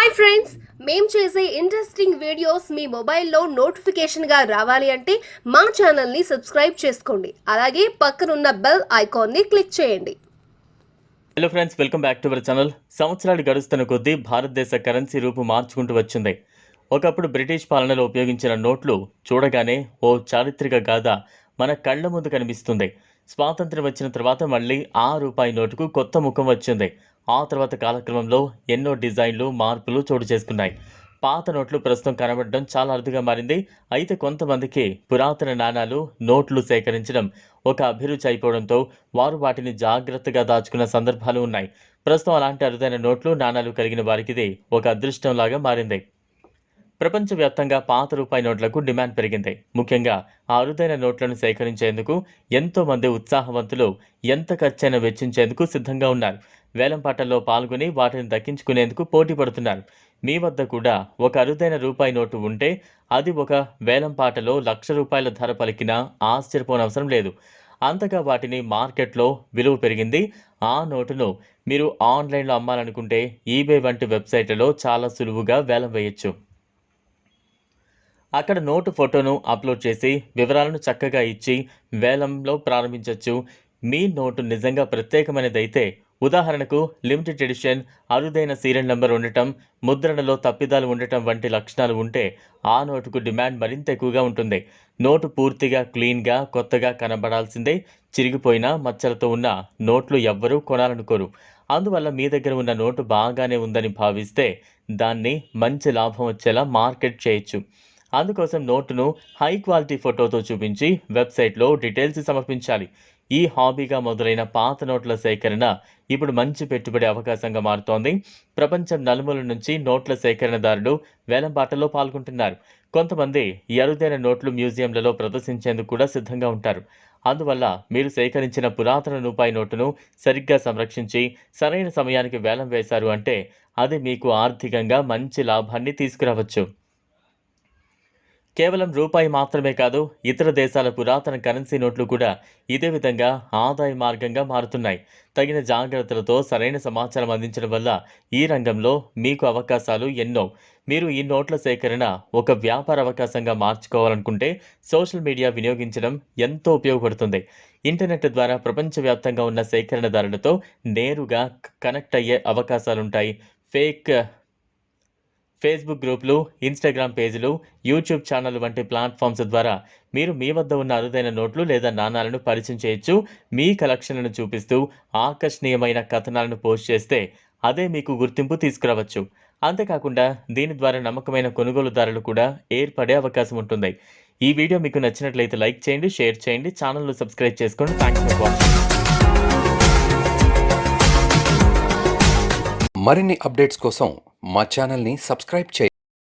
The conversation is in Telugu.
హాయ్ ఫ్రెండ్స్, మేము చేసే ఇంట్రెస్టింగ్ వీడియోస్ మీ మొబైల్లో నోటిఫికేషన్గా రావాలి అంటే మా ఛానల్ని సబ్స్క్రైబ్ చేసుకోండి. అలాగే పక్కనున్న బెల్ ఐకాన్ని క్లిక్ చేయండి. Hello friends, welcome back to our channel. సంవత్సరాలు గడుస్తున్న కొద్దీ భారతదేశ కరెన్సీ రూపు మార్చుకుంటూ వచ్చింది. ఒకప్పుడు బ్రిటిష్ పాలనలో ఉపయోగించిన నోట్లు చూడగానే ఓ చారిత్రక గాథ మన కళ్ళ ముందు కనిపిస్తుంది. స్వాతంత్ర్యం వచ్చిన తర్వాత మళ్ళీ ఆ రూపాయి నోటుకు కొత్త ముఖం వచ్చింది. ఆ తర్వాత కాలక్రమంలో ఎన్నో డిజైన్లు, మార్పులు చోటు చేసుకున్నాయి. పాత నోట్లు ప్రస్తుతం కనబడడం చాలా అరుదుగా మారింది. అయితే కొంతమందికి పురాతన నాణాలు, నోట్లు సేకరించడం ఒక అభిరుచి అయిపోవడంతో వారు వాటిని జాగ్రత్తగా దాచుకున్న సందర్భాలు ఉన్నాయి. ప్రస్తుతం అలాంటి అరుదైన నోట్లు, నాణాలు కలిగిన వారికి ఇది ఒక అదృష్టంలాగా మారింది. ప్రపంచవ్యాప్తంగా పాత రూపాయి నోట్లకు డిమాండ్ పెరిగింది. ముఖ్యంగా ఆ అరుదైన నోట్లను సేకరించేందుకు ఎంతో మంది ఉత్సాహవంతులు ఎంత ఖర్చైనా వెచ్చించేందుకు సిద్ధంగా ఉన్నారు. వేలంపాటల్లో పాల్గొని వాటిని దక్కించుకునేందుకు పోటీ పడుతున్నారు. మీ వద్ద కూడా ఒక అరుదైన రూపాయి నోటు ఉంటే అది ఒక వేలంపాటలో ₹1,00,000 ధర పలికినా ఆశ్చర్యపోనవసరం లేదు. అంతగా వాటిని మార్కెట్లో విలువ పెరిగింది. ఆ నోటును మీరు ఆన్లైన్లో అమ్మాలనుకుంటే ఈబే వంటి వెబ్సైట్లలో చాలా సులువుగా వేలం వేయొచ్చు. అక్కడ నోటు ఫోటోను అప్లోడ్ చేసి వివరాలను చక్కగా ఇచ్చి వేలంలో ప్రారంభించవచ్చు. మీ నోటు నిజంగా ప్రత్యేకమైనదైతే, ఉదాహరణకు లిమిటెడ్ ఎడిషన్, అరుదైన సీరియల్ నెంబర్ ఉండటం, ముద్రణలో తప్పిదాలు ఉండటం వంటి లక్షణాలు ఉంటే ఆ నోటుకు డిమాండ్ మరింత ఎక్కువగా ఉంటుంది. నోటు పూర్తిగా క్లీన్గా, కొత్తగా కనబడాల్సిందే. చిరిగిపోయిన, మచ్చలతో ఉన్న నోట్లు ఎవ్వరూ కొనాలనుకోరు. అందువల్ల మీ దగ్గర ఉన్న నోటు బాగానే ఉందని భావిస్తే దాన్ని మంచి లాభం వచ్చేలా మార్కెట్ చేయొచ్చు. అందుకోసం నోటును హై క్వాలిటీ ఫోటోతో చూపించి వెబ్సైట్లో డీటెయిల్స్ సమర్పించాలి. ఈ హాబీగా మొదలైన పాత నోట్ల సేకరణ ఇప్పుడు మంచి పెట్టుబడి అవకాశంగా మారుతోంది. ప్రపంచం నలుమూల నుంచి నోట్ల సేకరణదారులు వేలంపాటలో పాల్గొంటున్నారు. కొంతమంది ఈ అరుదైన నోట్లు మ్యూజియంలలో ప్రదర్శించేందుకు కూడా సిద్ధంగా ఉంటారు. అందువల్ల మీరు సేకరించిన పురాతన రూపాయి నోటును సరిగ్గా సంరక్షించి సరైన సమయానికి వేలం వేశారు అంటే అది మీకు ఆర్థికంగా మంచి లాభాన్ని తీసుకురావచ్చు. కేవలం రూపాయి మాత్రమే కాదు, ఇతర దేశాల పురాతన కరెన్సీ నోట్లు కూడా ఇదే విధంగా ఆదాయ మార్గంగా మారుతున్నాయి. తగిన జాగ్రత్తలతో సరైన సమాచారం అందించడం వల్ల ఈ రంగంలో మీకు అవకాశాలు ఎన్నో. మీరు ఈ నోట్ల సేకరణ ఒక వ్యాపార అవకాశంగా మార్చుకోవాలనుకుంటే సోషల్ మీడియా వినియోగించడం ఎంతో ఉపయోగపడుతుంది. ఇంటర్నెట్ ద్వారా ప్రపంచవ్యాప్తంగా ఉన్న సేకరణదారులతో నేరుగా కనెక్ట్ అయ్యే అవకాశాలుంటాయి. ఫేస్బుక్ గ్రూపులు, ఇన్స్టాగ్రామ్ పేజీలు, యూట్యూబ్ ఛానల్ వంటి ప్లాట్ఫామ్స్ ద్వారా మీరు మీ వద్ద ఉన్న అరుదైన నోట్లు లేదా నాణాలను పరిచయం చేయొచ్చు. మీ కలెక్షన్లను చూపిస్తూ ఆకర్షణీయమైన కథనాలను పోస్ట్ చేస్తే అదే మీకు గుర్తింపు తీసుకురావచ్చు. అంతేకాకుండా దీని ద్వారా నమ్మకమైన కొనుగోలుదారులు కూడా ఏర్పడే అవకాశం ఉంటుంది. ఈ వీడియో మీకు నచ్చినట్లయితే లైక్ చేయండి, షేర్ చేయండి, ఛానల్ను సబ్స్క్రైబ్ చేసుకోండి. Thanks for watching. మరిన్ని అప్డేట్స్ కోసం మా ఛానల్ని సబ్స్క్రైబ్ చేయండి.